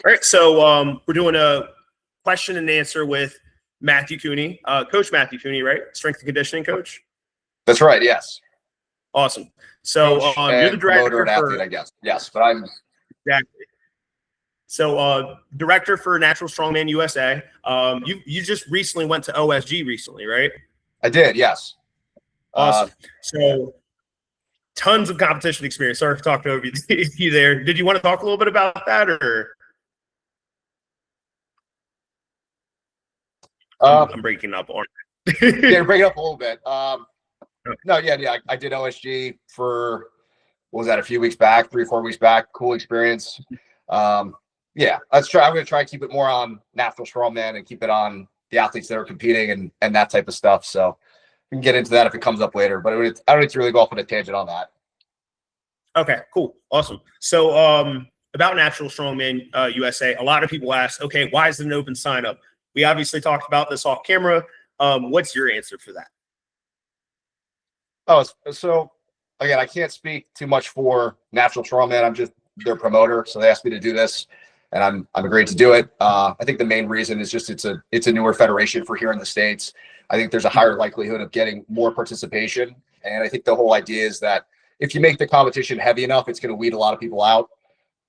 All right, so we're doing a question and answer with Matthew Cooney, Coach Matthew Cooney, right? Strength and conditioning coach. That's right. Yes. Awesome. So you're the director and athlete, I guess. Yes, but I'm exactly. So director for Natural Strongman USA. You just recently went to OSG recently, right? I did. Yes. Awesome. So tons of competition experience. Sorry for talking over you there. Did you want to talk a little bit about that, or? I'm breaking up on. Yeah, breaking up a little bit. No, yeah. I did OSG for, what was that, a few weeks back, 3-4 weeks back. Cool experience. Yeah, I'm going to try and keep it more on natural strongman and keep it on the athletes that are competing and that type of stuff. So we can get into that if it comes up later, but I don't need to really go off on a tangent on that. Okay, cool. Awesome. So about Natural Strongman USA, a lot of people ask, okay, why is it an open sign up? We obviously talked about this off camera. What's your answer for that? Oh, so again, I can't speak too much for Natural Strongman. I'm just their promoter, so they asked me to do this, and I'm agreed to do it. I think the main reason is just it's a newer federation for here in the States. I think there's a higher likelihood of getting more participation, and I think the whole idea is that if you make the competition heavy enough, it's going to weed a lot of people out.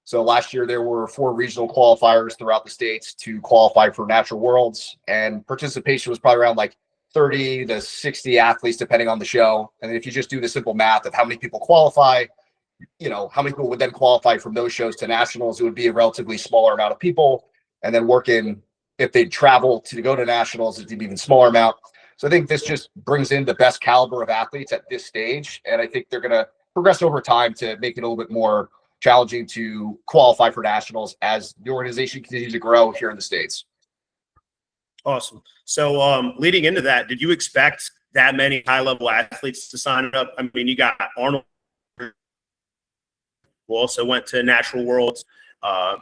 So last year there were 4 regional qualifiers throughout the States to qualify for Natural Worlds, and participation was probably around like 30 to 60 athletes, depending on the show. And if you just do the simple math of how many people qualify, how many people would then qualify from those shows to nationals, it would be a relatively smaller amount of people. And then if they travel to go to nationals, it's an even smaller amount. So I think this just brings in the best caliber of athletes at this stage. And I think they're going to progress over time to make it a little bit more challenging to qualify for nationals as the organization continues to grow here in the States. Awesome. So leading into that, did you expect that many high-level athletes to sign up? I mean, you got Arnold, who also went to Natural Worlds.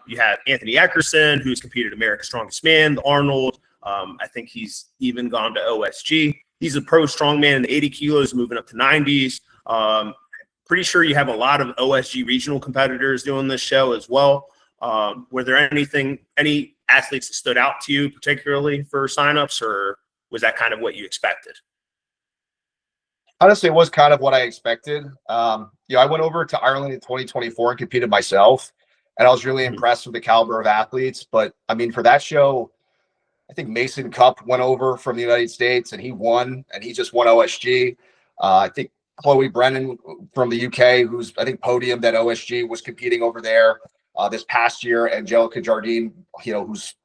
You have Anthony Eckerson, who's competed America's Strongest Man, the Arnold. I think he's even gone to OSG. He's a pro strongman in 80 kilos, moving up to 90s. Pretty sure you have a lot of OSG regional competitors doing this show as well. Were there any athletes that stood out to you particularly for signups, or was that kind of what you expected? Honestly, it was kind of what I expected. I went over to Ireland in 2024 and competed myself, and I was really impressed with the caliber of athletes. But I mean, for that show, I think Mason Cup went over from the United States and he won, and he just won OSG. I think Chloe Brennan from the UK, who's I think podiumed at OSG, was competing over there this past year. Angelica Jardine, who's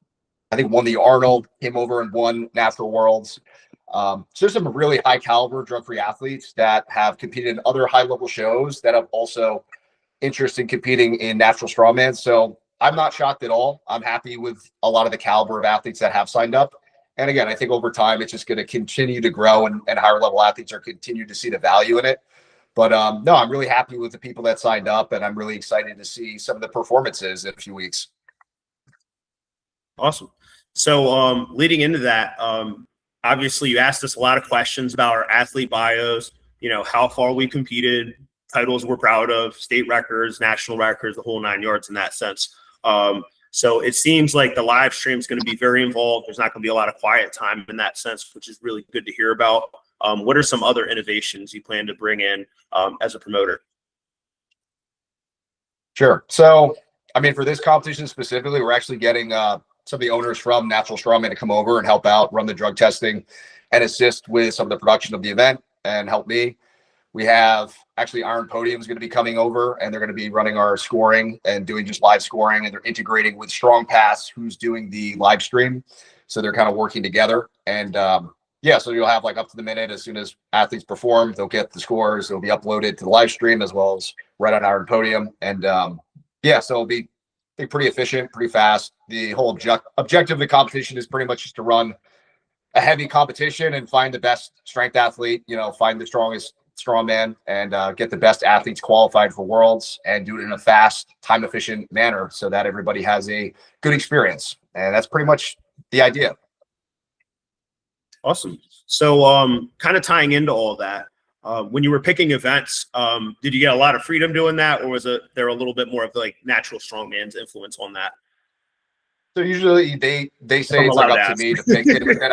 I think won the Arnold, came over and won Natural Worlds. So there's some really high caliber drug-free athletes that have competed in other high-level shows that have also interest in competing in Natural Strongman. So I'm not shocked at all. I'm happy with a lot of the caliber of athletes that have signed up. And again, I think over time, it's just going to continue to grow and higher level athletes are continue to see the value in it. But no, I'm really happy with the people that signed up, and I'm really excited to see some of the performances in a few weeks. Awesome. So leading into that, obviously you asked us a lot of questions about our athlete bios, how far we competed, titles we're proud of, state records, national records, the whole 9 yards in that sense. So it seems like the live stream is going to be very involved. There's not going to be a lot of quiet time in that sense, which is really good to hear about. What are some other innovations you plan to bring in as a promoter? Sure. So, I mean, for this competition specifically, we're actually getting some of the owners from Natural Strongman to come over and help out, run the drug testing, and assist with some of the production of the event and help me. We have actually Iron Podium is going to be coming over, and they're going to be running our scoring and doing just live scoring, and they're integrating with Strong Pass, who's doing the live stream. So they're kind of working together. And so you'll have like up to the minute as soon as athletes perform, they'll get the scores. They'll be uploaded to the live stream as well as right on Iron Podium. And so it'll be pretty efficient, pretty fast. The whole objective of the competition is pretty much just to run a heavy competition and find the best strength athlete, find the strongest strongman and get the best athletes qualified for Worlds and do it in a fast, time efficient manner so that everybody has a good experience. And that's pretty much the idea. Awesome. So kind of tying into all that, when you were picking events, did you get a lot of freedom doing that, or was there a little bit more of like Natural Strongman's influence on that? So usually they say I'm it's like allowed up to to ask. me to pick it, but then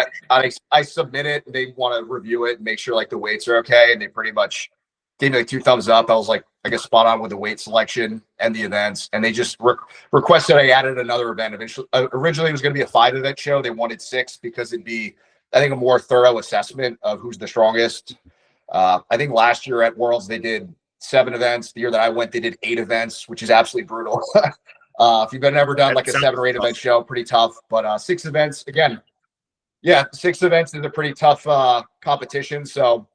I submit it. They want to review it and make sure like the weights are okay, and they pretty much gave me like 2 thumbs up. I was like, I guess spot on with the weight selection and the events, and they just requested I added another event. Eventually, originally it was going to be a 5 event show. They wanted 6 because it'd be, I think, a more thorough assessment of who's the strongest. I think last year at Worlds they did 7 events. The year that I went, they did 8 events, which is absolutely brutal. If you've ever done like a 7 or 8 event show, pretty tough. But 6 events, again, yeah, 6 events is a pretty tough competition. So,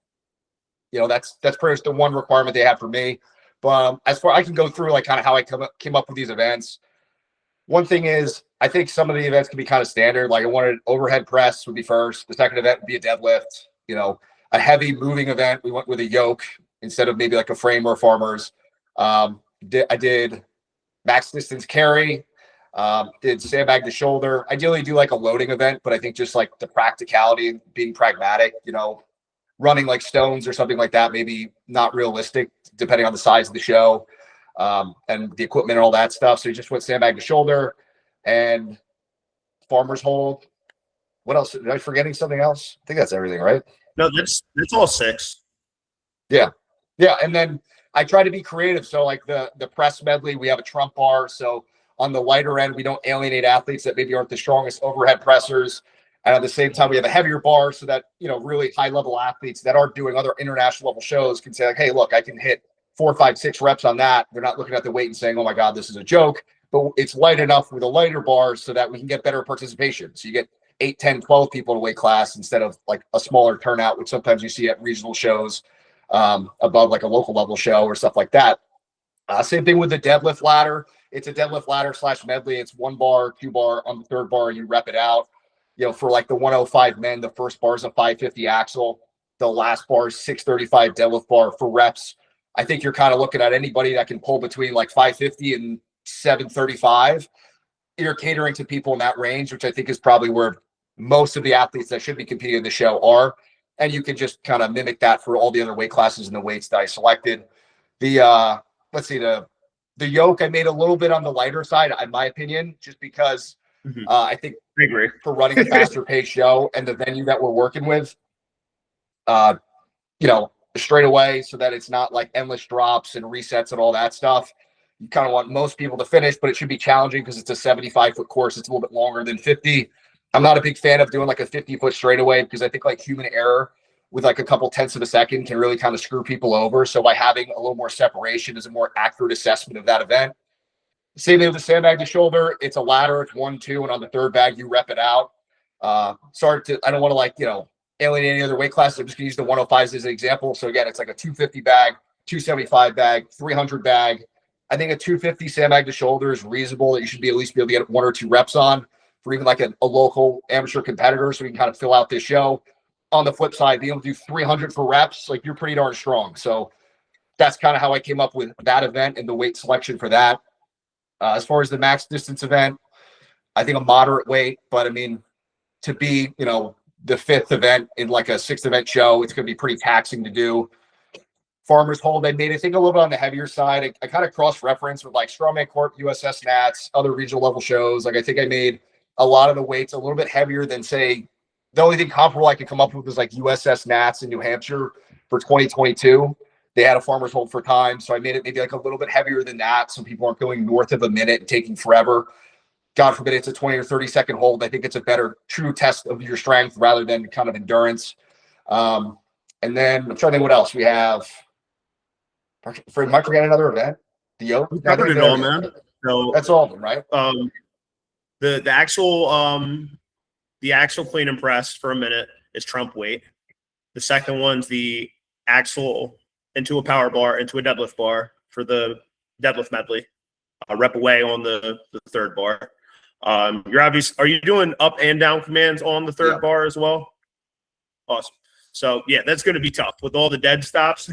that's pretty much the one requirement they had for me. But as far I can go through like kind of how I came up with these events. One thing is, I think some of the events can be kind of standard. Like I wanted overhead press would be first. The second event would be a deadlift. A heavy moving event. We went with a yoke instead of maybe like a frame or farmers. I did max distance carry. Did sandbag to shoulder. Ideally do like a loading event, but I think just like the practicality and being pragmatic, running like stones or something like that, maybe not realistic depending on the size of the show and the equipment and all that stuff. So you just went sandbag to shoulder and farmer's hold. What else? Am I forgetting something else? I think that's everything, right? No, that's all 6. Yeah. Yeah. And then I try to be creative. So like the press medley, we have a trump bar. So on the lighter end, we don't alienate athletes that maybe aren't the strongest overhead pressers. And at the same time, we have a heavier bar so that, really high level athletes that are doing other international level shows can say like, hey, look, I can hit 4, 5, 6 reps on that. They're not looking at the weight and saying, oh my God, this is a joke, but it's light enough with a lighter bar so that we can get better participation. So you get 8, 10, 12 people in a weight class instead of like a smaller turnout, which sometimes you see at regional shows above like a local level show or stuff like that. Same thing with the deadlift ladder. It's a deadlift ladder / medley. It's 1 bar, 2 bar. On the 3rd bar, you rep it out. For like the 105 men, the first bar is a 550 axle. The last bar is 635 deadlift bar for reps. I think you're kind of looking at anybody that can pull between like 550 and 735. You're catering to people in that range, which I think is probably where most of the athletes that should be competing in the show are. And you can just kind of mimic that for all the other weight classes and the weights that I selected. The let's see, the yoke I made a little bit on the lighter side, in my opinion, just because I think I agree. for running a faster paced show and the venue that we're working with, straight away so that it's not like endless drops and resets and all that stuff. You kind of want most people to finish, but it should be challenging because it's a 75-foot course. It's a little bit longer than 50. I'm not a big fan of doing like a 50-foot straightaway because I think like human error with like a couple tenths of a second can really kind of screw people over. So by having a little more separation is a more accurate assessment of that event. Same thing with the sandbag to shoulder. It's a ladder. It's 1, 2, and on the 3rd bag, you rep it out. I don't want to alienate any other weight classes. I'm just going to use the 105s as an example. So again, it's like a 250 bag, 275 bag, 300 bag. I think a 250 sandbag to shoulder is reasonable that you should be at least be able to get 1 or 2 reps on for even like a local amateur competitor. So we can kind of fill out this show. On the flip side, being able to do 300 for reps, like you're pretty darn strong. So that's kind of how I came up with that event and the weight selection for that. As far as the max distance event, I think a moderate weight, but I mean, to be, the 5th event in like a 6th event show, it's going to be pretty taxing to do. Farmer's hold, I made, I think, a little bit on the heavier side. I kind of cross-referenced with like Strongman Corp, USS Nats, other regional level shows. Like I think I made a lot of the weights a little bit heavier than, say, the only thing comparable I could come up with was like USS Nats in New Hampshire for 2022. They had a farmer's hold for time. So I made it maybe like a little bit heavier than that. So people aren't going north of a minute and taking forever. God forbid it's a 20 or 30-second hold. I think it's a better true test of your strength rather than kind of endurance. And then I'm trying to think what else we have. Fred, might forget another event. The yoke. We covered it all, man. So that's all of them, right? The axle clean and press for a minute is trump weight. The second one's the axle into a power bar, into a deadlift bar for the deadlift medley. Rep away on the 3rd bar. Are you doing up and down commands on the 3rd bar as well? Awesome. So yeah, that's going to be tough with all the dead stops,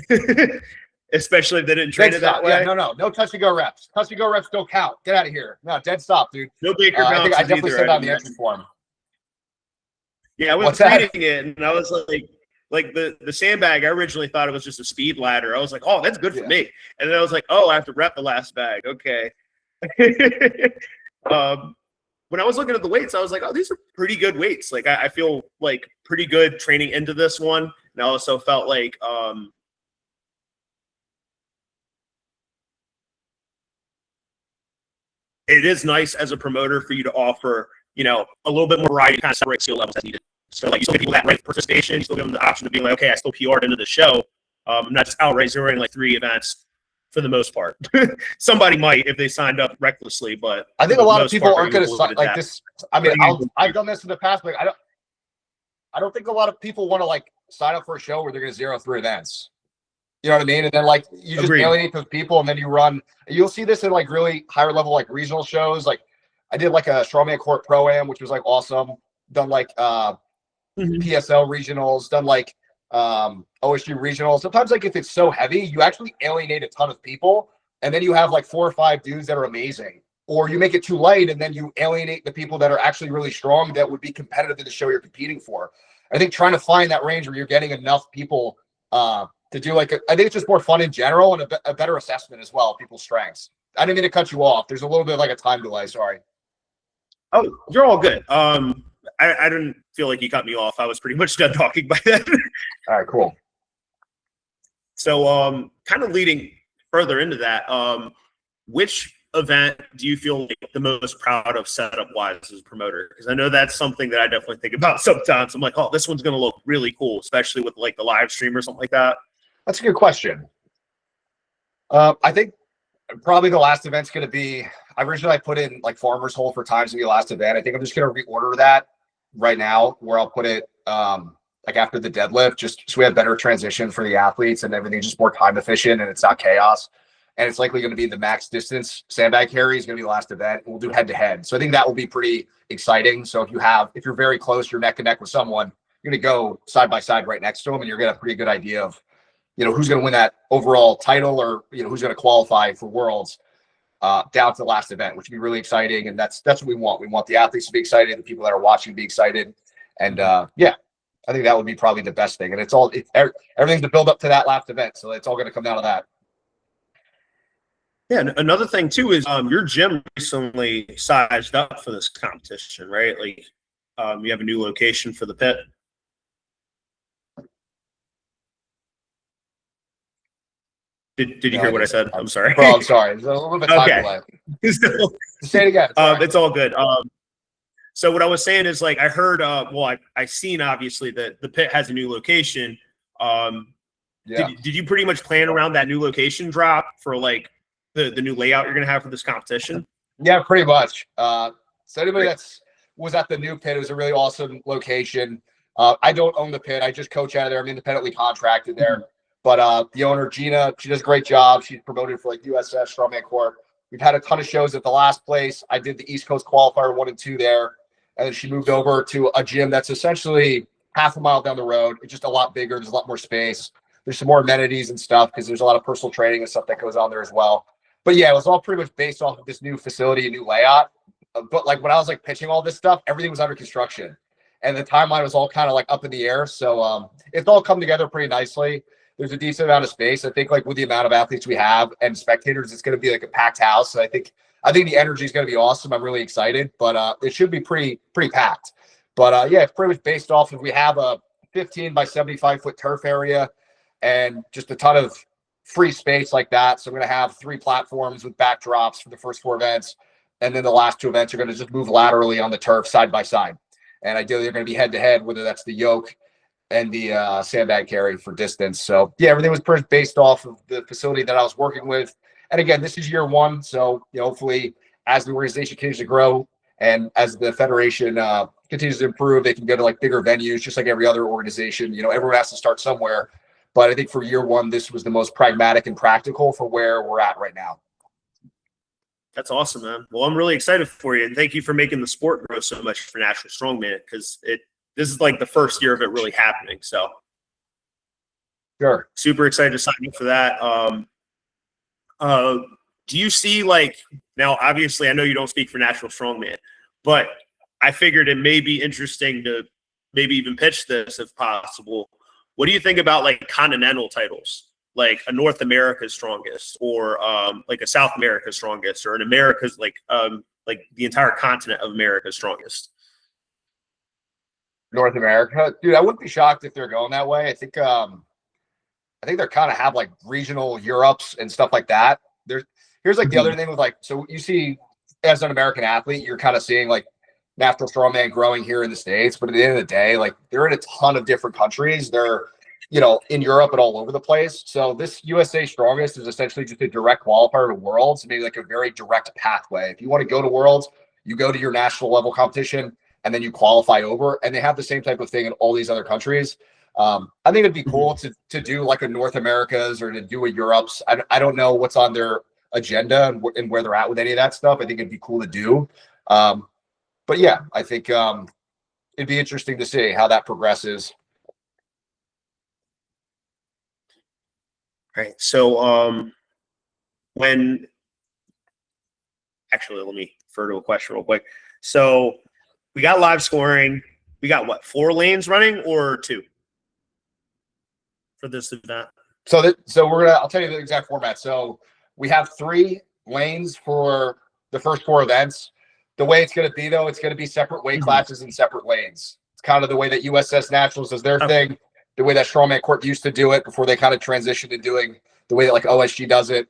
especially if they didn't train it that way. Yeah, no touch and go reps. Touch and go reps don't count. Get out of here. No, dead stop, dude. No Baker bounces I definitely either, said that on the entry form. Yeah, I was reading it and I was like the sandbag, I originally thought it was just a speed ladder. I was like, oh, that's good for me. And then I was like, oh, I have to rep the last bag. Okay. when I was looking at the weights, I was like, oh, these are pretty good weights. Like I feel like pretty good training into this one. And I also felt like it is nice as a promoter for you to offer, you know, a little bit more variety, kind of separate skill levels as needed. So like you still give people that right participation, you still give them the option of being like, okay, I still PR'd into the show. I'm not just outright zeroing like 3 events for the most part. Somebody might if they signed up recklessly, but I think a lot of people aren't going to sign like this. I mean, I've done this in the past, but I don't think a lot of people want to like sign up for a show where they're going to zero 3 events. You know what I mean? And then like you just alienate those people, and then you run. You'll see this in like really higher level like regional shows. Like I did like a Strongman Court Pro-Am, which was like awesome. Done like PSL regionals. Done like OSU regionals. Sometimes like if it's so heavy, you actually alienate a ton of people, and then you have like 4 or 5 dudes that are amazing. Or you make it too light, and then you alienate the people that are actually really strong that would be competitive in the show you're competing for. I think trying to find that range where you're getting enough people to do like I think it's just more fun in general and a better assessment as well of people's strengths. I didn't mean to cut you off. There's a little bit of like a time delay. Sorry. Oh, you're all good. I didn't feel like you cut me off. I was pretty much done talking by then. All right, cool. So kind of leading further into that, which event do you feel like the most proud of setup wise as a promoter? Because I know that's something that I definitely think about sometimes. I'm like, oh, this one's going to look really cool, especially with like the live stream or something like that. That's a good question. I think probably the last event's going to be, I put in like Farmer's Hole for times to be the last event. I think I'm just going to reorder that right now where I'll put it like after the deadlift, just so we have better transition for the athletes and everything's just more time efficient and it's not chaos. And it's likely going to be the max distance sandbag carry is going to be the last event. We'll do head to head. So I think that will be pretty exciting. So if you're very close, you're neck and neck with someone, you're going to go side by side right next to them and you're going to have a pretty good idea of, you know, who's going to win that overall title or, you know, who's going to qualify for worlds down to the last event, which would be really exciting. And that's what we want. We want the athletes to be excited, the people that are watching to be excited. And yeah, I think that would be probably the best thing. And everything's to build up to that last event. So it's all going to come down to that. Yeah, and another thing too is your gym recently sized up for this competition, right? Like you have a new location for the pit. Did you hear what I said? I'm sorry. Bro, I'm sorry. There's a little bit of time delay. Say it again. It's all good. So what I was saying is like I heard I seen obviously that the pit has a new location. Yeah. Did you pretty much plan around that new location drop for like the new layout you're gonna have for this competition? Yeah, pretty much. So anybody was at the new pit, it was a really awesome location. I don't own the pit. I just coach out of there. I'm independently contracted there. But the owner, Gina, she does a great job. She's promoted for like USS Strongman Corp. We've had a ton of shows at the last place. I did the East Coast Qualifier 1 and 2 there. And then she moved over to a gym that's essentially half a mile down the road. It's just a lot bigger. There's a lot more space. There's some more amenities and stuff because there's a lot of personal training and stuff that goes on there as well. But yeah, it was all pretty much based off of this new facility, a new layout. But like when I was like pitching all this stuff, everything was under construction. And the timeline was all kind of like up in the air. So it's all come together pretty nicely. There's a decent amount of space. I think like with the amount of athletes we have and spectators, it's going to be like a packed house. So I think the energy is going to be awesome. I'm really excited, but it should be pretty packed. But yeah, it's pretty much based off of we have a 15 by 75 foot turf area and just a ton of free space like that. So I'm going to have 3 platforms with backdrops for the first 4 events. And then the last 2 events are going to just move laterally on the turf side by side. And ideally they're going to be head to head, whether that's the yoke and the sandbag carry for distance. So yeah, everything was pretty based off of the facility that I was working with. And again, this is year 1. So you know, hopefully as the organization continues to grow and as the federation continues to improve, they can go to like bigger venues, just like every other organization. You know, everyone has to start somewhere. But I think for year 1, this was the most pragmatic and practical for where we're at right now. That's awesome, man. Well, I'm really excited for you. And thank you for making the sport grow so much for National Strongman, because this is like the first year of it really happening. So sure. Super excited to sign up for that. Do you see like, now obviously I know you don't speak for National Strongman, but I figured it may be interesting to maybe even pitch this if possible. What do you think about like continental titles, like a North America's Strongest or like a South America's Strongest or an America's like like the entire continent of America's strongest? North America, dude, I wouldn't be shocked if they're going that way. I think they're kind of have like regional Europes and stuff like that. Here's like the other thing with like, so you see as an American athlete, you're kind of seeing like natural strongman growing here in the States, but at the end of the day, like they're in a ton of different countries. They're, in Europe and all over the place. So this USA Strongest is essentially just a direct qualifier to Worlds, maybe like a very direct pathway. If you want to go to Worlds, you go to your national level competition and then you qualify over, and they have the same type of thing in all these other countries. I think it'd be cool to do like a North Americas or to do a Europe's. I don't know what's on their agenda and where they're at with any of that stuff. I think it'd be cool to do. But yeah, I think it'd be interesting to see how that progresses. Right. So when actually let me refer to a question real quick. So we got live scoring. We got what, 4 lanes running or 2 for this event? So I'll tell you the exact format. So we have 3 lanes for the first 4 events. The way it's going to be, though, it's going to be separate weight classes and separate lanes. It's kind of the way that USS Nationals does their thing, the way that Strongman Corp used to do it before they kind of transitioned to doing the way that like OSG does it.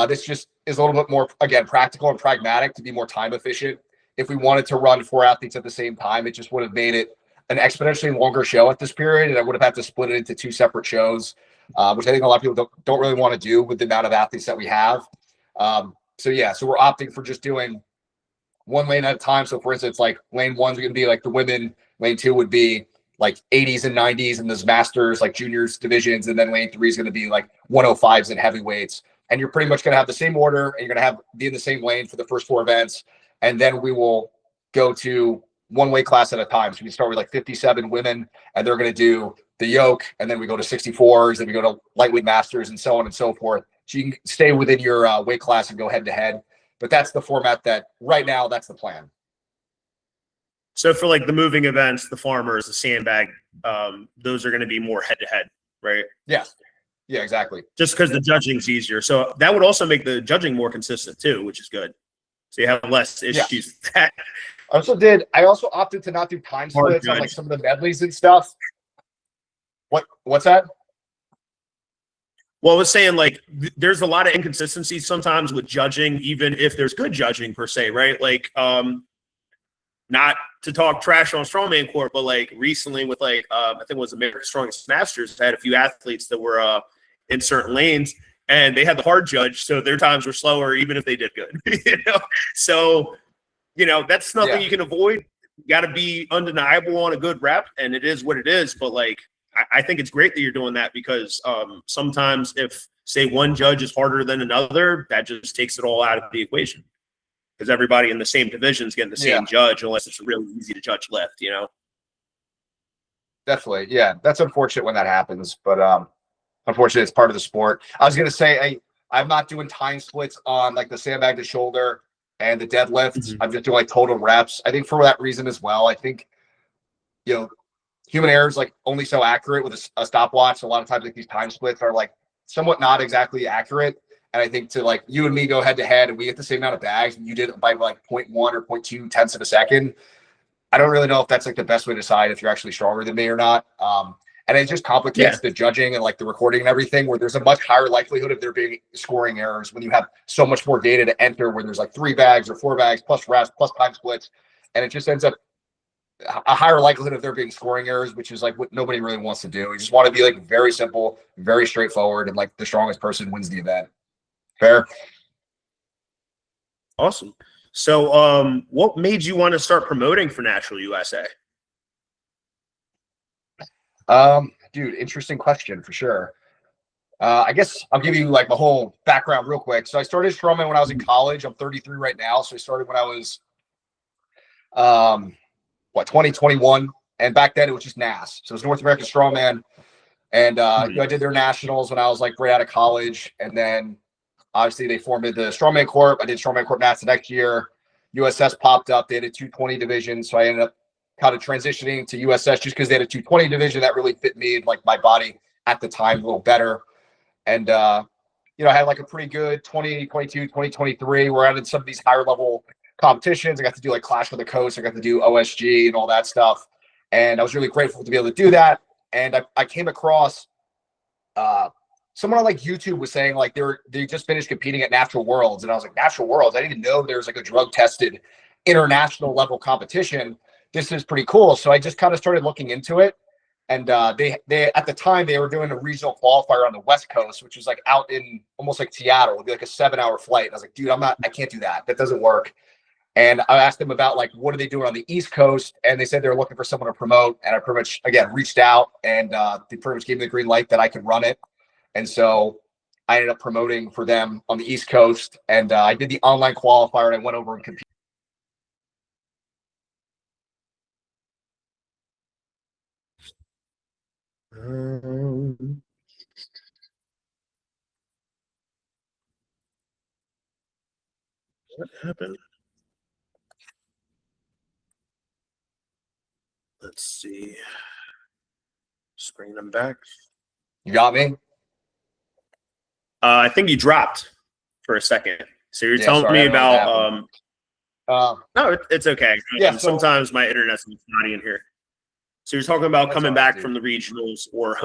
This just is a little bit more, again, practical and pragmatic to be more time efficient. If we wanted to run 4 athletes at the same time, it just would have made it an exponentially longer show at this period, and I would have had to split it into 2 separate shows, which I think a lot of people don't really want to do with the amount of athletes that we have. So we're opting for just doing 1 lane at a time. So for instance, like lane 1's going to be like the women, lane 2 would be like 80s and 90s and those masters, like juniors divisions, and then lane 3 is going to be like 105s and heavyweights. And you're pretty much going to have the same order, and you're going to be in the same lane for the first 4 events. And then we will go to 1 weight class at a time. So we start with like 57 women, and they're going to do the yoke, and then we go to 64s, then we go to lightweight masters, and so on and so forth. So you can stay within your weight class and go head to head. But that's the format that right now, that's the plan. So for like the moving events, the farmers, the sandbag, those are going to be more head to head, right? Yeah. Yeah, exactly. Just because the judging's easier. So that would also make the judging more consistent too, which is good. So you have less issues with that. I also opted to not do time splits on like some of the medleys and stuff. What's that? Well, I was saying like there's a lot of inconsistencies sometimes with judging, even if there's good judging per se, right? Like not to talk trash on Strongman Corp, but like recently with like I think it was America's Strongest Masters, had a few athletes that were in certain lanes, and they had the hard judge, so their times were slower even if they did good. So that's nothing you can avoid. You got to be undeniable on a good rep, and it is what it is. But like I think it's great that you're doing that, because sometimes if say one judge is harder than another, that just takes it all out of the equation, because everybody in the same division is getting the same judge, unless it's really easy to judge lift, Definitely. Yeah. That's unfortunate when that happens, but unfortunately it's part of the sport. I was going to say, I'm not doing time splits on like the sandbag to shoulder and the deadlift. I'm just doing like total reps. I think for that reason as well, I think, human error is like only so accurate with a stopwatch. A lot of times like these time splits are like somewhat not exactly accurate. And I think to like you and me go head to head and we get the same amount of bags and you did it by like 0.1 or 0.2 tenths of a second. I don't really know if that's like the best way to decide if you're actually stronger than me or not. And it just complicates the judging and like the recording and everything, where there's a much higher likelihood of there being scoring errors when you have so much more data to enter, where there's like 3 bags or 4 bags plus reps plus time splits. And it just ends up a higher likelihood of there being scoring errors, which is like what nobody really wants to do. You just want to be like very simple, very straightforward, and like the strongest person wins the event. Fair. Awesome. So what made you want to start promoting for Natural USA? Dude, interesting question for sure. I guess I'll give you like my whole background real quick. So I started strongman when I was in college. I'm 33 right now. So I started when I was 2021, and back then it was just NAS. So it was North American Strongman, and I did their nationals when I was like right out of college, and then obviously they formed the Strongman Corp. I did Strongman Corp NAS the next year. USS popped up. They had a 220 division, so I ended up kind of transitioning to USS just because they had a 220 division that really fit me and like my body at the time a little better. And I had like a pretty good 2022, 2023. We're out in some of these higher level competitions. I got to do like Clash of the Coast. I got to do OSG and all that stuff. And I was really grateful to be able to do that. And I came across someone on like YouTube was saying like they just finished competing at Natural Worlds. And I was like, Natural Worlds? I didn't even know there was like a drug tested international level competition. This is pretty cool. So I just kind of started looking into it. And they at the time they were doing a regional qualifier on the West Coast, which was like out in almost like Seattle. It'd be like a 7-hour flight. And I was like, dude, I can't do that. That doesn't work. And I asked them about like, what are they doing on the East Coast? And they said they were looking for someone to promote. And I pretty much, again, reached out and they pretty much gave me the green light that I could run it. And so I ended up promoting for them on the East Coast. And I did the online qualifier and I went over and competed. What happened? Let's see. Just bring them back. You got me? I think you dropped for a second. So you're telling me about no, it's okay. Yeah, so, sometimes my internet's not in here. So you're talking about coming back from the regionals or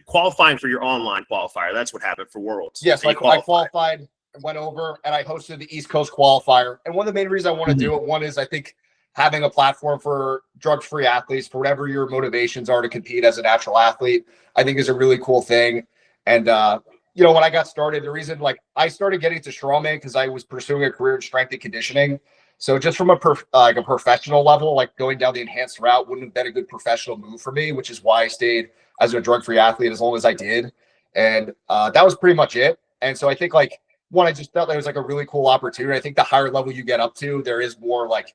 qualifying for your online qualifier. That's what happened for Worlds. Yes, I qualified, went over, and I hosted the East Coast qualifier. And one of the main reasons I want to do it, one is I think having a platform for drug-free athletes, for whatever your motivations are to compete as a natural athlete, I think is a really cool thing. And when I got started, the reason like I started getting to strongman because I was pursuing a career in strength and conditioning. So just from a professional level, like going down the enhanced route wouldn't have been a good professional move for me, which is why I stayed as a drug-free athlete as long as I did. And that was pretty much it. And so I think like one, I just felt that was like a really cool opportunity. I think the higher level you get up to, there is more like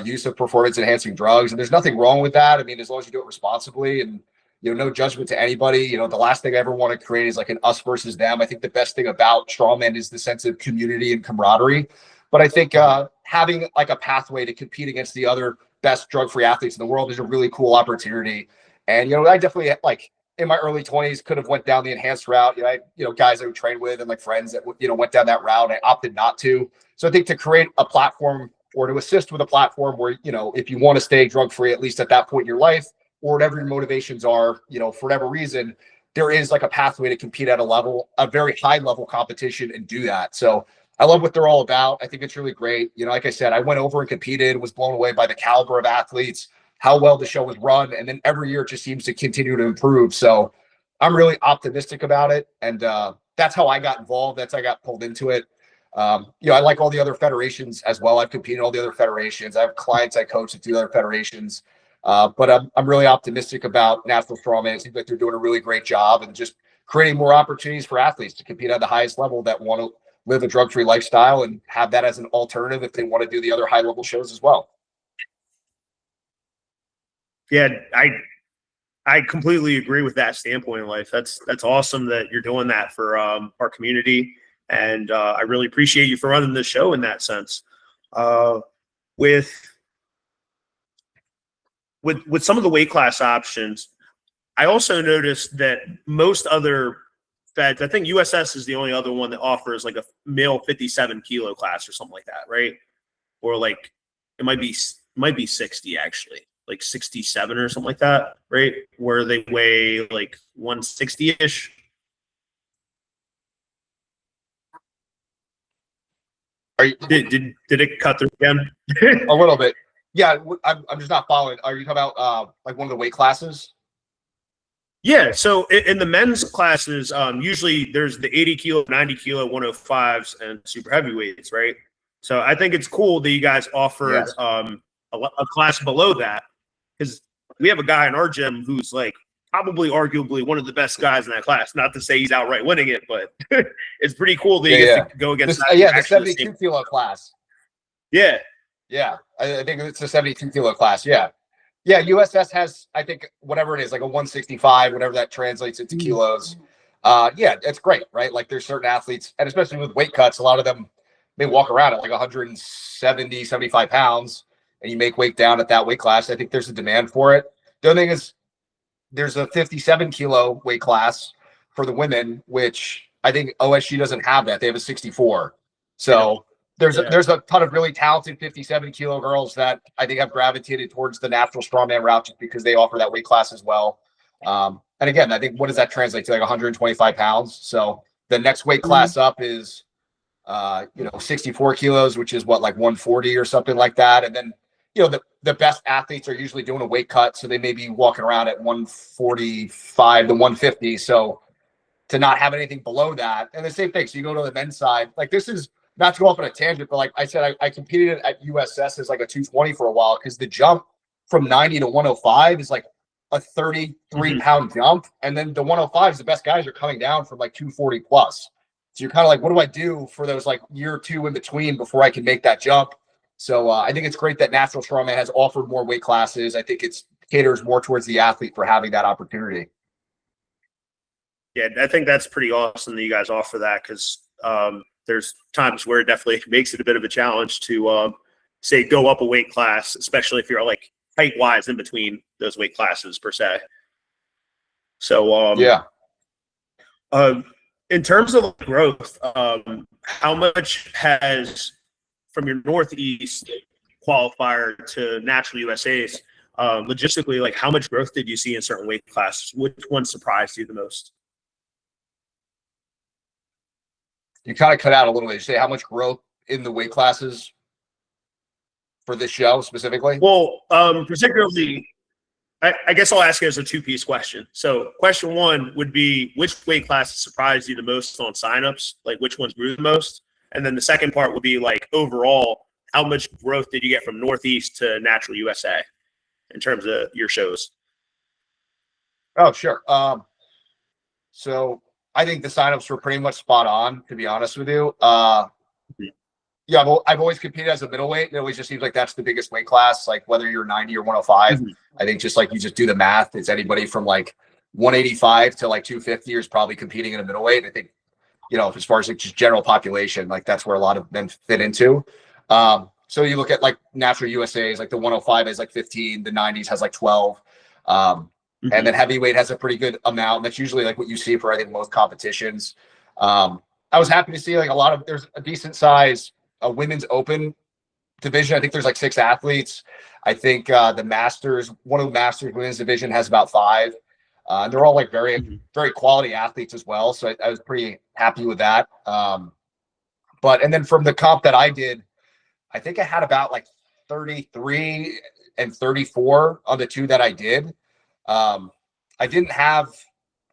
use of performance enhancing drugs. And there's nothing wrong with that. I mean, as long as you do it responsibly and, no judgment to anybody. The last thing I ever want to create is like an us versus them. I think the best thing about strongman is the sense of community and camaraderie. But I think having like a pathway to compete against the other best drug-free athletes in the world is a really cool opportunity. And, I definitely like in my early 20s could have went down the enhanced route. Guys I would train with and like friends that, went down that route. I opted not to. So I think to create a platform or to assist with a platform where, if you want to stay drug-free, at least at that point in your life, or whatever your motivations are, for whatever reason, there is like a pathway to compete at a very high level competition and do that. So I love what they're all about. I think it's really great. Like I said, I went over and competed, was blown away by the caliber of athletes, how well the show was run. And then every year it just seems to continue to improve. So I'm really optimistic about it. And that's how I got involved. That's how I got pulled into it. I like all the other federations as well. I've competed in all the other federations. I have clients I coach at the other federations. But I'm really optimistic about National Strongman. It seems like they're doing a really great job and just creating more opportunities for athletes to compete at the highest level that want to live a drug-free lifestyle and have that as an alternative if they want to do the other high-level shows as well. Yeah, I completely agree with that standpoint in life. That's awesome that you're doing that for our community, and I really appreciate you for running the show in that sense. With some of the weight class options, I also noticed that most other feds, I think USS is the only other one that offers like a male 57 kilo class or something like that, right? Or like it might be 60 actually, like 67 or something like that, right? Where they weigh like 160-ish. Did it cut through again? A little bit. Yeah, I'm just not following. Are you talking about like one of the weight classes? Yeah, so in the men's classes, usually there's the 80 kilo, 90 kilo, 105s, and super heavyweights, right? So I think it's cool that you guys offered a class below that, because we have a guy in our gym who's like probably arguably one of the best guys in that class. Not to say he's outright winning it, but it's pretty cool that you get to go against the 72 kilo class. Yeah. Yeah, I think it's a 72 kilo class. Yeah. USS has, I think, whatever it is, like a 165, whatever that translates into kilos. Yeah, it's great, right? Like there's certain athletes, and especially with weight cuts, a lot of them, they walk around at like 170, 75 pounds, and you make weight down at that weight class. I think there's a demand for it. The other thing is there's a 57 kilo weight class for the women, which I think OSG doesn't have that. They have a 64. So there's a ton of really talented 57 kilo girls that I think have gravitated towards the natural strongman route just because they offer that weight class as well. And again, I think what does that translate to? Like 125 pounds. So the next weight class up is 64 kilos, which is what, like 140 or something like that. And then, the best athletes are usually doing a weight cut. So they may be walking around at 145 to 150. So to not have anything below that. And the same thing. So you go to the men's side, like this is not to go off on a tangent, but like I said, I competed at USS as like a 220 for a while because the jump from 90 to 105 is like a 33 pound jump. And then the 105s, the best guys are coming down from like 240 plus. So you're kind of like, what do I do for those like year or two in between before I can make that jump? So I think it's great that Natural Strongman has offered more weight classes. I think it's caters more towards the athlete for having that opportunity. Yeah, I think that's pretty awesome that you guys offer that because there's times where it definitely makes it a bit of a challenge to say go up a weight class, especially if you're like height wise in between those weight classes per se. So in terms of growth, how much has from your Northeast qualifier to Natural USA's logistically, like how much growth did you see in certain weight classes? Which one surprised you the most? You kind of cut out a little bit. You say how much growth in the weight classes for this show specifically? Well, particularly, I guess I'll ask it as a two-piece question. So question one would be, which weight classes surprised you the most on signups? Like which ones grew the most? And then the second part would be like overall, how much growth did you get from Northeast to Natural USA in terms of your shows? Oh, sure. So I think the signups were pretty much spot on, to be honest with you. Yeah, I've always competed as a middleweight. It always just seems like that's the biggest weight class, like whether you're 90 or 105. I think just like you just do the math, it's anybody from like 185 to like 250 is probably competing in a middleweight. I think, as far as like just general population, like that's where a lot of them fit into. So you look at like Natural USA's, like the 105 is like 15, the 90s has like 12. And then heavyweight has a pretty good amount. And that's usually like what you see for, I think, most competitions. I was happy to see like there's a decent size women's open division. I think there's like 6 athletes. I think the Masters, one of the Masters women's division has about 5. They're all like very, very quality athletes as well. So I was pretty happy with that. And then from the comp that I did, I think I had about like 33 and 34 on the 2 that I did. I didn't have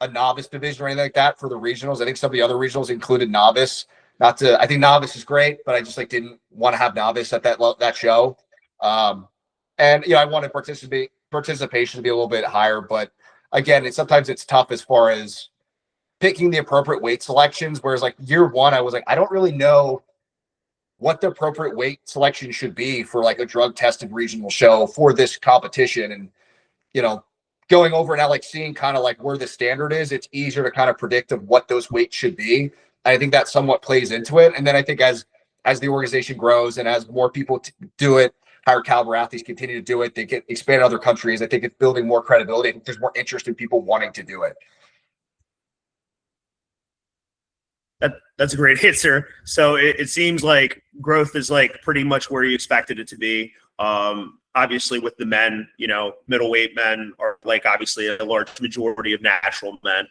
a novice division or anything like that for the regionals. I think some of the other regionals included novice. I think novice is great, but I just like didn't want to have novice at that show. I wanted participation to be a little bit higher, but again, sometimes it's tough as far as picking the appropriate weight selections. Whereas like year one, I was like, I don't really know what the appropriate weight selection should be for like a drug tested regional show for this competition. And, going over now, like seeing kind of like where the standard is, it's easier to kind of predict of what those weights should be. And I think that somewhat plays into it. And then I think as the organization grows and as more people do it, higher caliber athletes continue to do it, they get expanded to other countries. I think it's building more credibility. I think there's more interest in people wanting to do it. That's a great answer. So it seems like growth is like pretty much where you expected it to be. Obviously with the men, middleweight men are like obviously a large majority of natural men.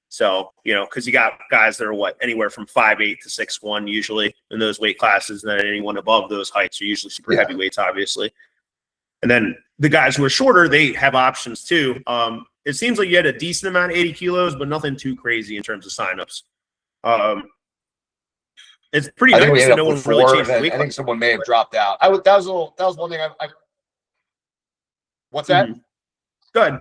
So, because you got guys that are anywhere from 5'8" to 6'1" usually in those weight classes, and then anyone above those heights are usually super heavyweights, obviously. And then the guys who are shorter, they have options too. It seems like you had a decent amount of 80 kilos, but nothing too crazy in terms of signups. It's pretty nice that no one really changed the weight class. I think someone may have dropped out. That was one thing I what's that? Good.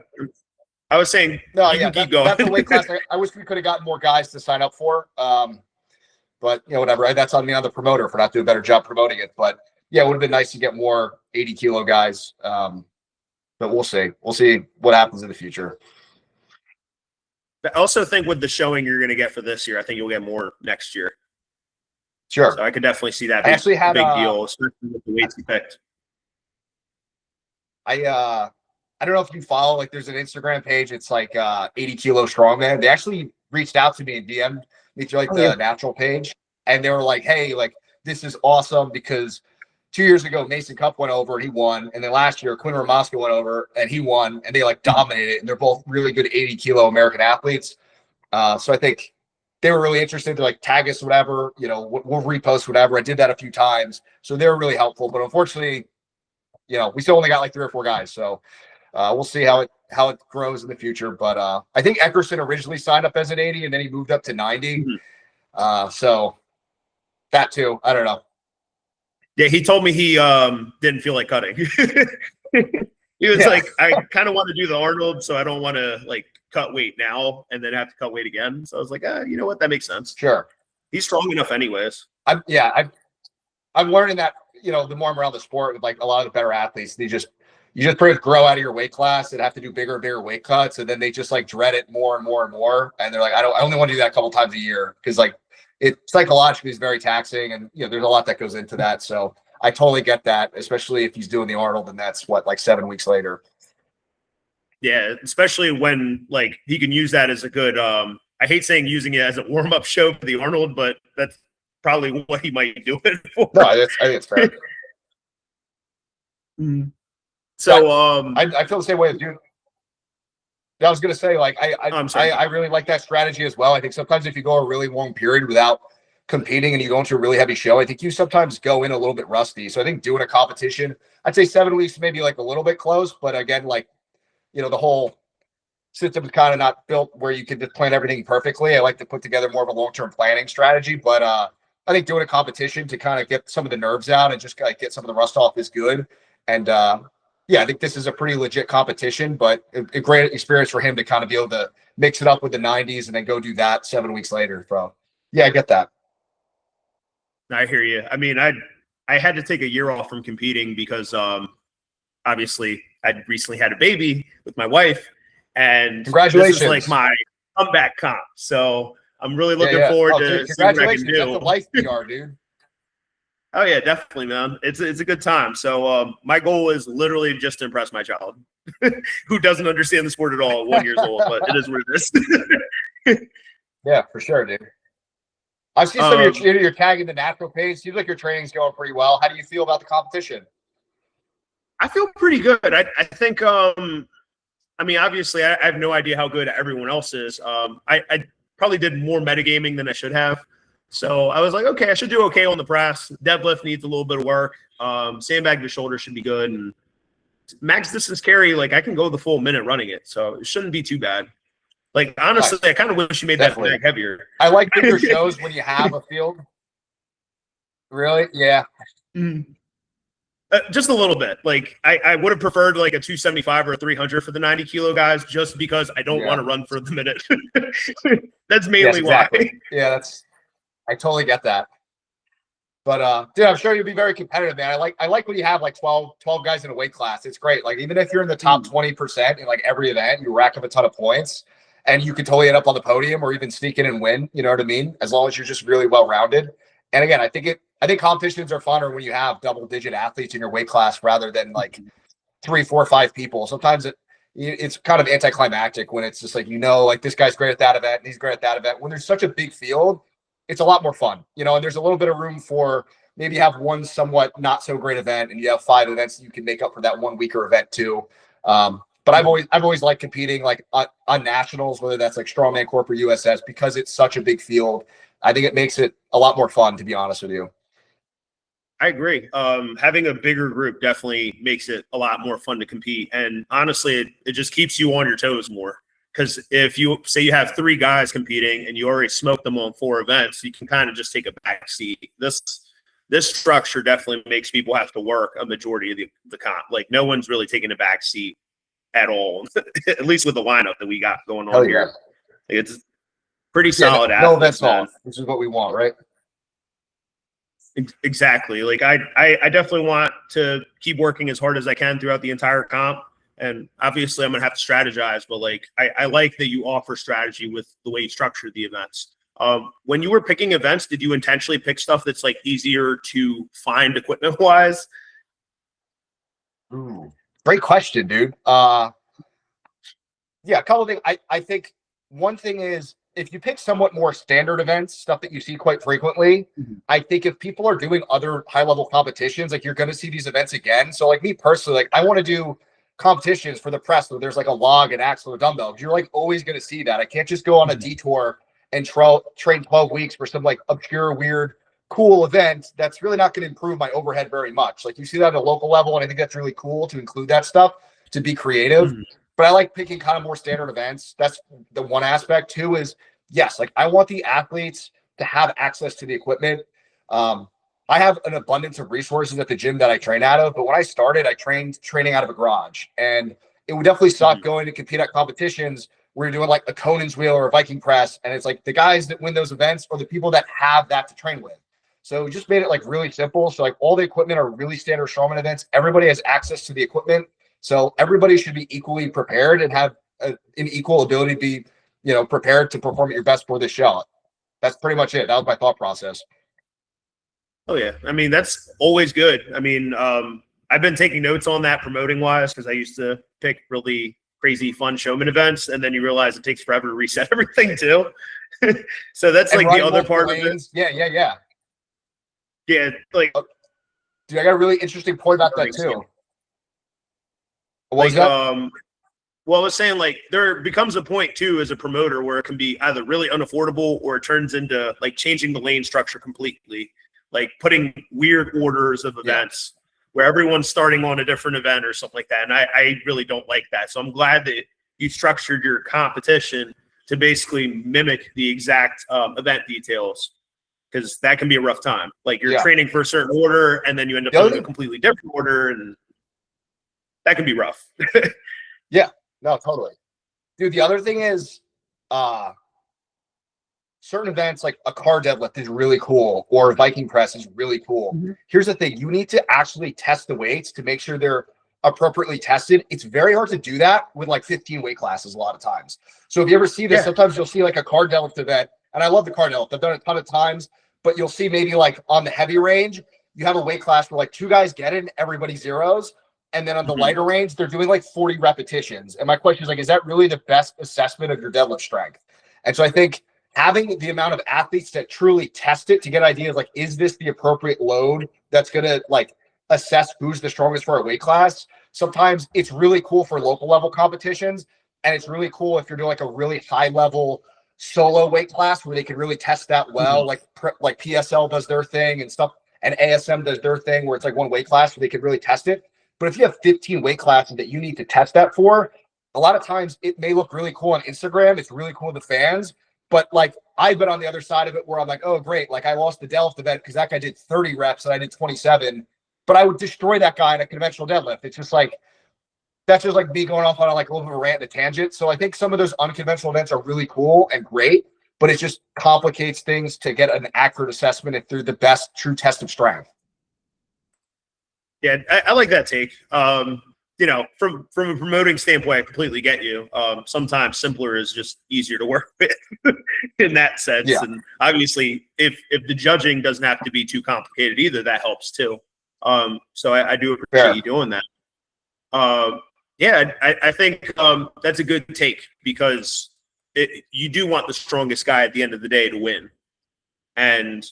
I was saying, no, you can keep going. That's the weight class. I wish we could have gotten more guys to sign up for. But whatever. That's on me on the promoter for not doing a better job promoting it. But yeah, it would have been nice to get more 80 kilo guys. But we'll see. We'll see what happens in the future. I also think with the showing you're going to get for this year, I think you'll get more next year. Sure. So I could definitely see that being a big deal, especially with the weights you picked. I don't know if you follow, like there's an Instagram page. It's like 80 kilo strongman. They actually reached out to me and DM'd me through like the natural page. And they were like, hey, like this is awesome because 2 years ago, Mason Cup went over and he won. And then last year, Quinn Ramoska went over and he won and they like dominated. And they're both really good 80-kilo American athletes. So I think they were really interested to like tag us, whatever, we'll repost whatever. I did that a few times. So they were really helpful. But unfortunately, we still only got like 3 or 4 guys. So we'll see how it grows in the future. But I think Eckerson originally signed up as an 80 and then he moved up to 90. So that too, I don't know. Yeah, he told me he didn't feel like cutting. He was like, I kind of want to do the Arnold, so I don't want to like cut weight now and then have to cut weight again. So I was like, you know what, that makes sense. Sure, he's strong enough, anyways. I'm learning that the more I'm around the sport with like a lot of the better athletes, you just pretty much grow out of your weight class and have to do bigger and bigger weight cuts, and then they just like dread it more and more and more, and they're like, I only want to do that a couple times a year because like it psychologically is very taxing, and there's a lot that goes into that. So I totally get that, especially if he's doing the Arnold, and that's like 7 weeks later. Yeah, especially when like he can use that as a good. I hate saying using it as a warm up show for the Arnold, but that's probably what he might do it for. No, I think it's fair. So I feel the same way as you. I was going to say, like, I really like that strategy as well. I think sometimes if you go a really long period without competing and you go into a really heavy show, I think you sometimes go in a little bit rusty. So I think doing a competition, I'd say 7 weeks, maybe like a little bit close. But again, like, the whole system is kind of not built where you can just plan everything perfectly. I like to put together more of a long-term planning strategy. But I think doing a competition to kind of get some of the nerves out and just like get some of the rust off is good. And yeah, I think this is a pretty legit competition, but a great experience for him to kind of be able to mix it up with the 90s and then go do that 7 weeks later. So, yeah, I get that. I hear you. I mean, I had to take a year off from competing because obviously I recently had a baby with my wife, and congratulations. This is like my comeback comp. So I'm really looking forward to see what I can do. That's the life PR, dude. Oh yeah, definitely, man. It's a good time. So my goal is literally just to impress my child, who doesn't understand the sport at all at 1 year old, but it is what it is. Yeah, for sure, dude. I've seen some of your tagging the natural pace. Seems like your training's going pretty well. How do you feel about the competition? I feel pretty good. I think I mean, obviously I have no idea how good everyone else is. I probably did more metagaming than I should have. So I was like, okay, I should do okay on the press. Deadlift needs a little bit of work. Sandbag to shoulder should be good. And max distance carry, like I can go the full minute running it. So it shouldn't be too bad. Like, honestly, I kind of wish you made that bag heavier. I like bigger shows when you have a field. Really? Yeah. Just a little bit. Like, I would have preferred like a 275 or a 300 for the 90 kilo guys, just because I don't want to run for the minute. That's mainly why. Yeah, I totally get that. But dude, I'm sure you'll be very competitive, man. I like when you have like 12 guys in a weight class. It's great. Like even if you're in the top 20% in like every event, you rack up a ton of points and you could totally end up on the podium or even sneak in and win. You know what I mean? As long as you're just really well rounded. And again, I think competitions are funner when you have double-digit athletes in your weight class rather than like 3, 4, 5 people. Sometimes it's kind of anticlimactic when it's just like, like this guy's great at that event and he's great at that event. When there's such a big field, it's a lot more fun, and there's a little bit of room for maybe you have one somewhat not so great event and you have 5 events you can make up for that 1 weaker event too. But I've always liked competing like on nationals, whether that's like strongman, corporate, USS, because it's such a big field. I think it makes it a lot more fun, to be honest with you. I agree. Having a bigger group definitely makes it a lot more fun to compete. And honestly, it just keeps you on your toes more. Because if you say you have 3 guys competing and you already smoked them on 4 events, you can kind of just take a back seat. This structure definitely makes people have to work a majority of the comp. Like no one's really taking a back seat at all, at least with the lineup that we got going on here. Like, it's pretty solid. No events off, which is what we want, right? Exactly. Like I definitely want to keep working as hard as I can throughout the entire comp. And obviously I'm going to have to strategize, but like, I like that you offer strategy with the way you structure the events. When you were picking events, did you intentionally pick stuff that's like easier to find equipment wise? Ooh, great question, dude. Yeah, a couple of things. I think one thing is if you pick somewhat more standard events, stuff that you see quite frequently, Mhm. I think if people are doing other high level competitions, like you're going to see these events again. So like me personally, like I want to do competitions for the press where there's like a log, an axle, or dumbbell. You're like always going to see that. I can't just go on a Mhm. detour and train 12 weeks for some like obscure, weird, cool event that's really not going to improve my overhead very much. Like you see that at a local level, and I think that's really cool to include that stuff, to be creative. Mhm. But I like picking kind of more standard events. That's the one aspect. Two is, yes, like I want the athletes to have access to the equipment. Um, I have an abundance of resources at the gym that I train out of, but when I started, I trained training out of a garage, and it would definitely suck Mhm. going to compete at competitions where you're doing like a Conan's wheel or a Viking press, and it's like the guys that win those events are the people that have that to train with. So we just made it like really simple. So like all the equipment are really standard strongman events. Everybody has access to the equipment, so everybody should be equally prepared and have an equal ability to be, prepared to perform at your best for the show. That's pretty much it. That was my thought process. Oh yeah, I mean that's always good. I mean, I've been taking notes on that promoting wise because I used to pick really crazy fun showman events, and then you realize it takes forever to reset everything too. So that's And like the running other multiple part of it. lanes. Yeah. Yeah, like Dude, I got a really interesting point about that learning too. skill. What was Like that? well, I was saying like there becomes a point too as a promoter where it can be either really unaffordable or it turns into like changing the lane structure completely, like putting weird orders of Yeah. events where everyone's starting on a different event or something like that. And I really don't like that. So I'm glad that you structured your competition to basically mimic the exact event details because that can be a rough time. Like you're Yeah. training for a certain order and then you end up The other doing a thing, completely different order, and that can be rough. yeah, no, totally. Dude, the other thing is uh certain events like a car deadlift is really cool or a Viking press is really cool. Mhm. Here's the thing, you need to actually test the weights to make sure they're appropriately tested. It's very hard to do that with like 15 weight classes a lot of times. So if you ever see this, Yeah. sometimes you'll see like a car deadlift event, and I love the car deadlift. I've done it a ton of times, but you'll see maybe like on the heavy range, you have a weight class where like two guys get it and everybody zeros. And then on the Mhm. lighter range, they're doing like 40 repetitions. And my question is like, is that really the best assessment of your deadlift strength? And so I think having the amount of athletes that truly test it to get ideas like, is this the appropriate load that's going to like assess who's the strongest for a weight class? Sometimes it's really cool for local level competitions. And it's really cool if you're doing like a really high level solo weight class where they can really test that well. Mhm. Like PSL does their thing and stuff, and ASM does their thing where it's like one weight class where they can really test it. But if you have 15 weight classes that you need to test that for, a lot of times it may look really cool on Instagram. It's really cool to fans. But like I've been on the other side of it where I'm like, oh, great. Like I lost the deadlift event because that guy did 30 reps and I did 27, but I would destroy that guy in a conventional deadlift. It's just like, that's just like me going off on like a little bit of a rant and a tangent. So I think some of those unconventional events are really cool and great, but it just complicates things to get an accurate assessment and through the best true test of strength. Yeah, I like that take. From a promoting standpoint, I completely get you. Sometimes simpler is just easier to work with in that sense. Yeah. And obviously, if the judging doesn't have to be too complicated either, that helps too. So I do appreciate Fair. you doing that. Yeah, I think that's a good take because you do want the strongest guy at the end of the day to win. And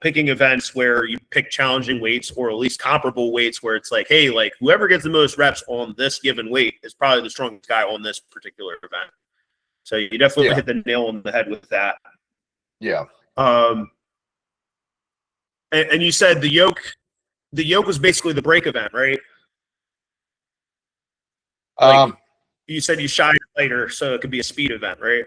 picking events where you pick challenging weights or at least comparable weights where it's like, hey, like whoever gets the most reps on this given weight is probably the strongest guy on this particular event. So you definitely hit the nail on the head with that. Yeah. And you said the yoke was basically the break event, right? Like you said you shied later, so it could be a speed event, right?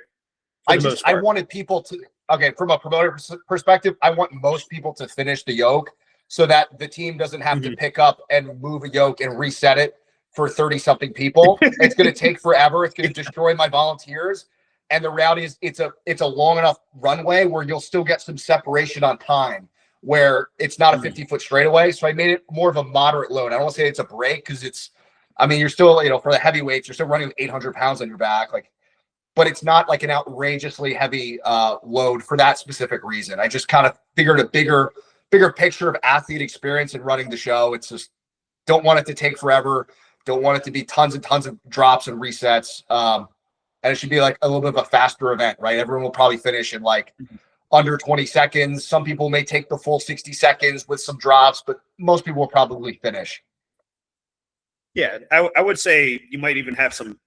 I wanted people to, okay, from a promoter perspective, I want most people to finish the yoke so that the team doesn't have to pick up and move a yoke and reset it for 30 something people. It's going to take forever. It's going to destroy my volunteers. And the reality is it's a long enough runway where you'll still get some separation on time where it's not a 50-foot straightaway. So I made it more of a moderate load. I don't want to say it's a break because you're still, for the heavyweights, you're still running with 800 pounds on your back. But it's not like an outrageously heavy load for that specific reason. I just kind of figured a bigger picture of athlete experience in running the show. It's just don't want it to take forever. Don't want it to be tons and tons of drops and resets. and it should be like a little bit of a faster event, right? Everyone will probably finish in like under 20 seconds. Some people may take the full 60 seconds with some drops, but most people will probably finish. Yeah, I would say you might even have some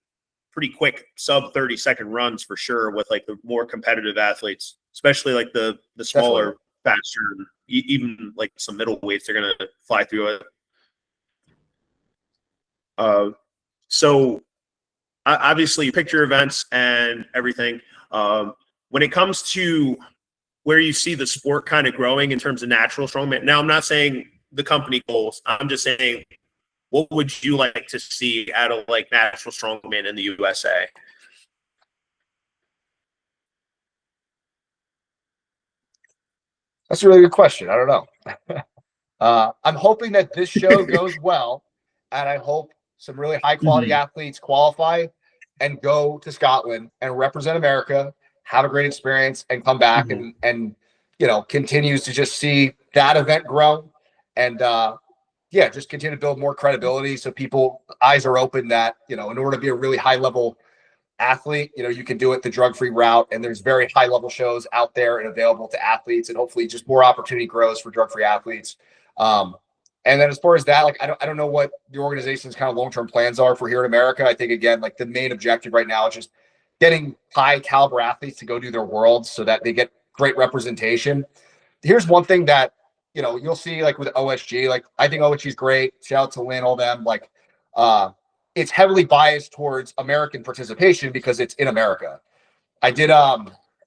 pretty quick sub 30-second runs for sure with like the more competitive athletes, especially like the smaller, faster, even like some middleweights. They're gonna fly through it. So obviously you picked your events and everything. When it comes to where you see the sport kind of growing in terms of natural strongman, now I'm not saying the company goals. I'm just saying, what would you like to see out of like natural strongman in the USA? That's a really good question. I don't know. I'm hoping that this show goes well, and I hope some really high quality athletes qualify and go to Scotland and represent America, have a great experience, and come back and continues to just see that event grow and just continue to build more credibility so people eyes are open that in order to be a really high level athlete, you can do it the drug-free route, and there's very high level shows out there and available to athletes, and hopefully just more opportunity grows for drug-free athletes. And then as far as that, like I don't know what the organization's kind of long-term plans are for here in America. I think again, like the main objective right now is just getting high caliber athletes to go do their worlds so that they get great representation. Here's one thing that you'll see like with OSG, like I think OSG is great. Shout out to Lynn, all them. Like it's heavily biased towards American participation because it's in America. I did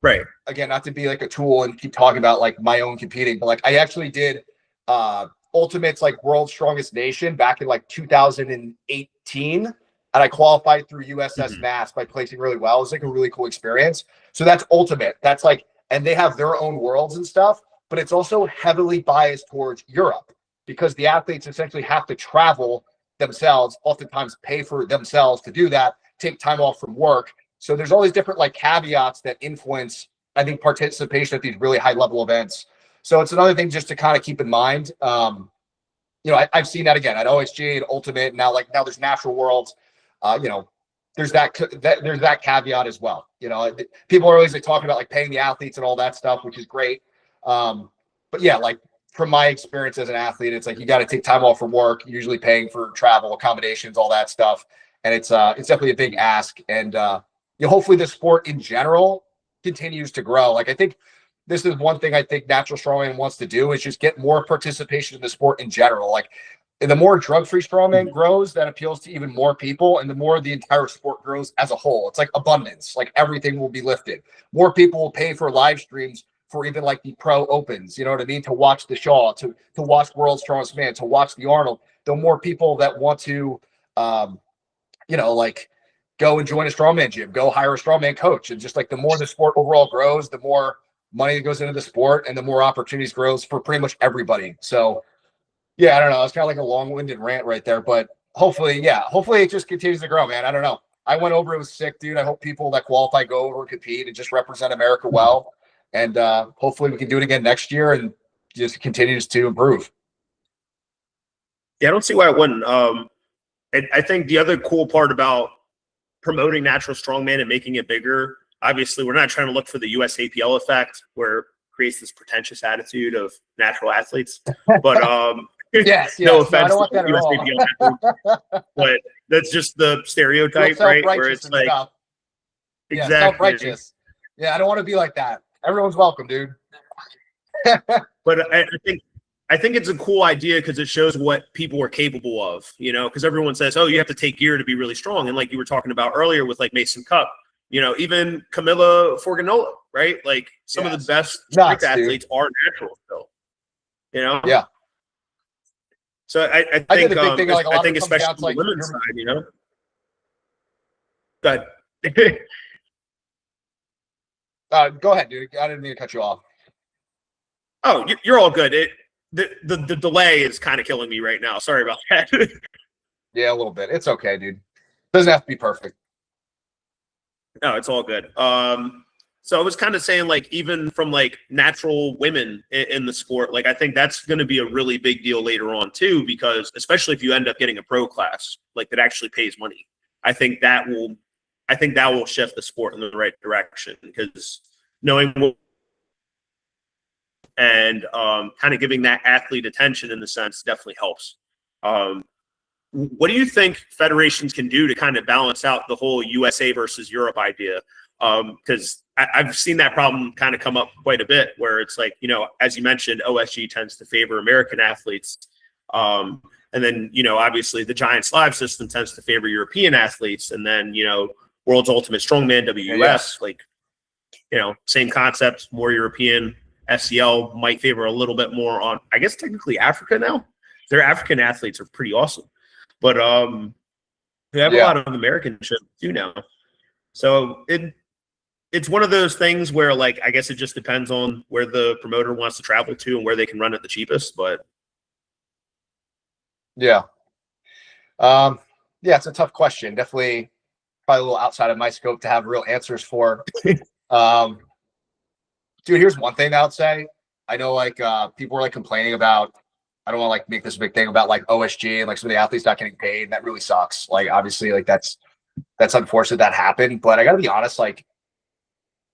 right, again, not to be like a tool and keep talking about like my own competing, but like I actually did Ultimate's like World's Strongest Nation back in like 2018, and I qualified through USS Mass by placing really well. It was like a really cool experience. So that's Ultimate. That's like, and they have their own worlds and stuff, but it's also heavily biased towards Europe because the athletes essentially have to travel themselves, oftentimes pay for themselves to do that, take time off from work. So there's all these different like caveats that influence, I think, participation at these really high level events. So it's another thing just to kind of keep in mind. I've seen that again at OSG and Ultimate. Now there's Natural Worlds. There's that caveat as well. People are always like talking about like paying the athletes and all that stuff, which is great. But yeah, like from my experience as an athlete, it's like you got to take time off from work, usually paying for travel, accommodations, all that stuff, and it's definitely a big ask. And hopefully the sport in general continues to grow. Like I think this is one thing I think Natural Strongman wants to do is just get more participation in the sport in general. Like the more drug-free strongman grows, that appeals to even more people, and the more the entire sport grows as a whole. It's like abundance. Like everything will be lifted. More people will pay for live streams for even like the pro opens, you know what I mean? To watch the Shaw, to watch World's Strongest Man, to watch the Arnold. The more people that want to, like go and join a strongman gym, go hire a strongman coach. And just like the more the sport overall grows, the more money that goes into the sport and the more opportunities grows for pretty much everybody. So yeah, I don't know. It's kind of like a long-winded rant right there, but hopefully it just continues to grow, man. I don't know. I went over, it was sick, dude. I hope people that qualify go over and compete and just represent America well. And hopefully we can do it again next year and just continues to improve. Yeah, I don't see why it wouldn't. I think the other cool part about promoting natural strongman and making it bigger, obviously we're not trying to look for the USAPL effect where it creates this pretentious attitude of natural athletes. But yes, no offense I don't want to that USAPL athletes, but that's just the stereotype, right? Where it's like exactly self-righteous. Yeah, I don't want to be like that. Everyone's welcome, dude. But I think it's a cool idea because it shows what people are capable of, because everyone says, oh, you have to take gear to be really strong. And like you were talking about earlier with like Mason Cup, even Camilla Forganola, right? Like some of the best strength athletes are natural still, Yeah. So I think, I think especially on the women's side, go ahead, dude. I didn't mean to cut you off. Oh, you're all good. The delay is kind of killing me right now. Sorry about that. Yeah, a little bit. It's okay, dude. Doesn't have to be perfect. No, it's all good. So I was kind of saying, like, even from like natural women in the sport, like I think that's going to be a really big deal later on too, because especially if you end up getting a pro class, like that actually pays money, I think I think that will shift the sport in the right direction, because knowing what and kind of giving that athlete attention in the sense definitely helps. What do you think federations can do to kind of balance out the whole USA versus Europe idea? Because I've seen that problem kind of come up quite a bit, where it's like, as you mentioned, OSG tends to favor American athletes. And then, obviously the Giants Live system tends to favor European athletes. And then, World's Ultimate Strongman, WUS, same concept, more European. SCL might favor a little bit more on, I guess, technically Africa now. Their African athletes are pretty awesome. But we have a lot of American shit too now. So it's one of those things where, like, I guess it just depends on where the promoter wants to travel to and where they can run it the cheapest. But yeah, it's a tough question. Definitely, probably a little outside of my scope to have real answers for. Dude, here's one thing that I would say. I know, like, people are like complaining about. I don't want to like make this a big thing about like OSG and like some of the athletes not getting paid. And that really sucks. Like, obviously, like that's unfortunate that happened. But I got to be honest, like,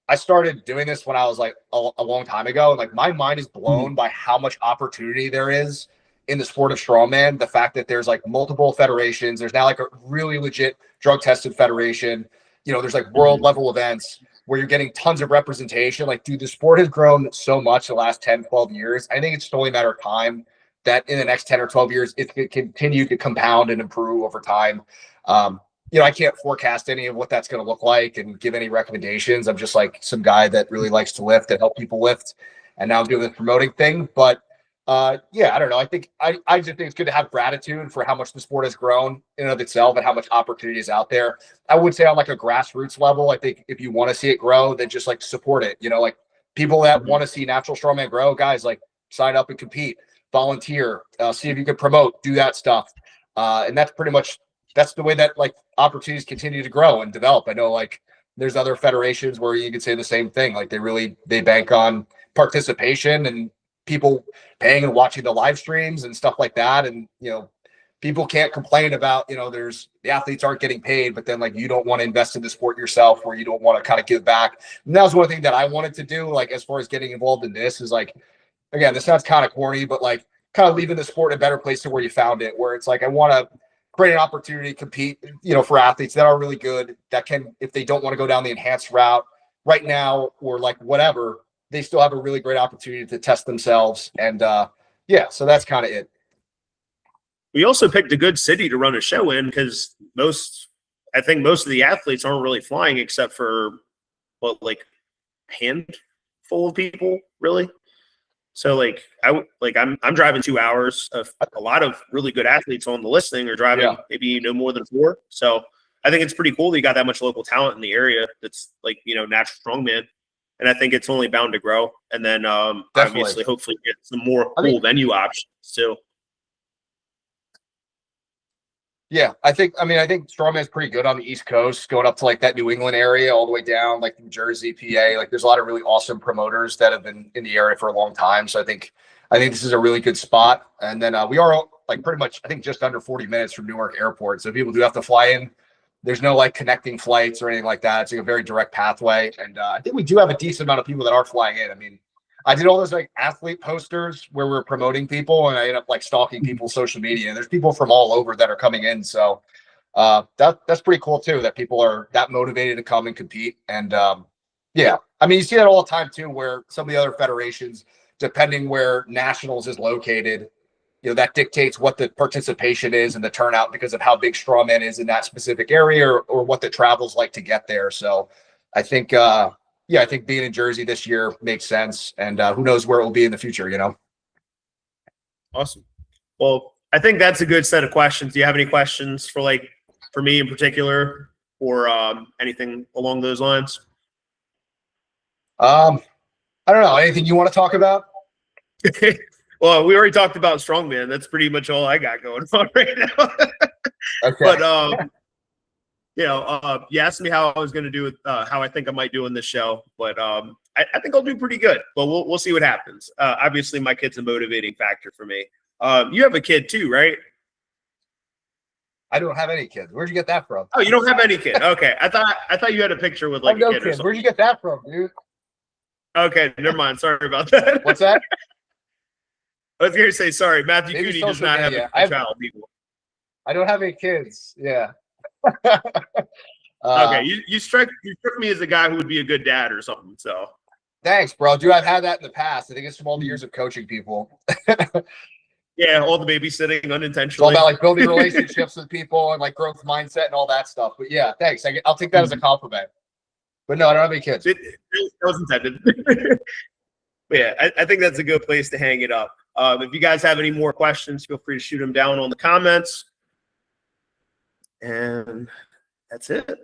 I started doing this when I was like a long time ago, and like my mind is blown by how much opportunity there is in the sport of strongman. The fact that there's like multiple federations. There's now like a really legit drug tested federation. There's like world level events where you're getting tons of representation. Like, dude, the sport has grown so much the last 10, 12 years. I think it's only a matter of time that in the next 10 or 12 years, it could continue to compound and improve over time. I can't forecast any of what that's going to look like and give any recommendations. I'm just like some guy that really likes to lift and help people lift. And now I'm doing the promoting thing. But I don't know. I think I just think it's good to have gratitude for how much the sport has grown in and of itself and how much opportunity is out there. I would say on like a grassroots level, I think if you want to see it grow, then just like support it. Like people that want to see natural strongman grow, guys, like sign up and compete, volunteer, see if you can promote, do that stuff. And that's pretty much, that's the way that like opportunities continue to grow and develop. I know like there's other federations where you could say the same thing. Like they bank on participation and people paying and watching the live streams and stuff like that. And, people can't complain about, there's the athletes aren't getting paid, but then like you don't want to invest in the sport yourself, or you don't want to kind of give back. And that was one thing that I wanted to do, like as far as getting involved in this is like, again, this sounds kind of corny, but like kind of leaving the sport in a better place to where you found it, where it's like, I want to create an opportunity to compete, for athletes that are really good, that can, if they don't want to go down the enhanced route right now, or like whatever, they still have a really great opportunity to test themselves. And so that's kind of it. We also picked a good city to run a show in, because I think most of the athletes aren't really flying except for like handful of people, really. So I'm driving 2 hours. A lot of really good athletes on the listing are driving maybe no more than 4. So I think it's pretty cool that you got that much local talent in the area that's like, natural strongman. And I think it's only bound to grow. And then obviously, hopefully get some more cool venue options too. Yeah, I think strongman is pretty good on the East Coast, going up to like that New England area, all the way down like New Jersey, PA. Like there's a lot of really awesome promoters that have been in the area for a long time. So I think this is a really good spot. And then we are like pretty much, I think, just under 40 minutes from Newark Airport. So people do have to fly in. There's no like connecting flights or anything like that. It's like a very direct pathway. And I think we do have a decent amount of people that are flying in. I mean, I did all those like athlete posters where we're promoting people, and I ended up like stalking people's social media. And there's people from all over that are coming in. So that's pretty cool too, that people are that motivated to come and compete. And you see that all the time too, where some of the other federations, depending where nationals is located, that dictates what the participation is and the turnout because of how big strongman is in that specific area, or what the travel's like to get there. So I think, I think being in Jersey this year makes sense. And who knows where it will be in the future, Awesome. Well, I think that's a good set of questions. Do you have any questions for me in particular, or anything along those lines? I don't know. Anything you want to talk about? Well, we already talked about strongman. That's pretty much all I got going on right now. Okay. But you asked me how I was going to do with how I think I might do in this show, but I think I'll do pretty good. But we'll see what happens. Obviously, my kid's a motivating factor for me. You have a kid too, right? I don't have any kids. Where'd you get that from? Oh, you don't have any kid. Okay. I thought you had a picture with I like have no a kid or kids. something. Where'd you get that from, dude? Okay, never mind. Sorry about that. What's that? I was going to say, sorry, Matthew Maybe Cooney does social not media. have a child. People. I don't have any kids. Yeah. Okay, you struck me as a guy who would be a good dad or something. So Thanks, bro. Dude, I've had that in the past. I think it's from all the years of coaching people. yeah, all the babysitting It's all unintentionally. about like building relationships with people and like growth mindset and all that stuff. But yeah, thanks. I'll take that as a compliment. But no, I don't have any kids. That was intended. But yeah, I think that's a good place to hang it up. If you guys have any more questions, feel free to shoot them down on the comments. And that's it.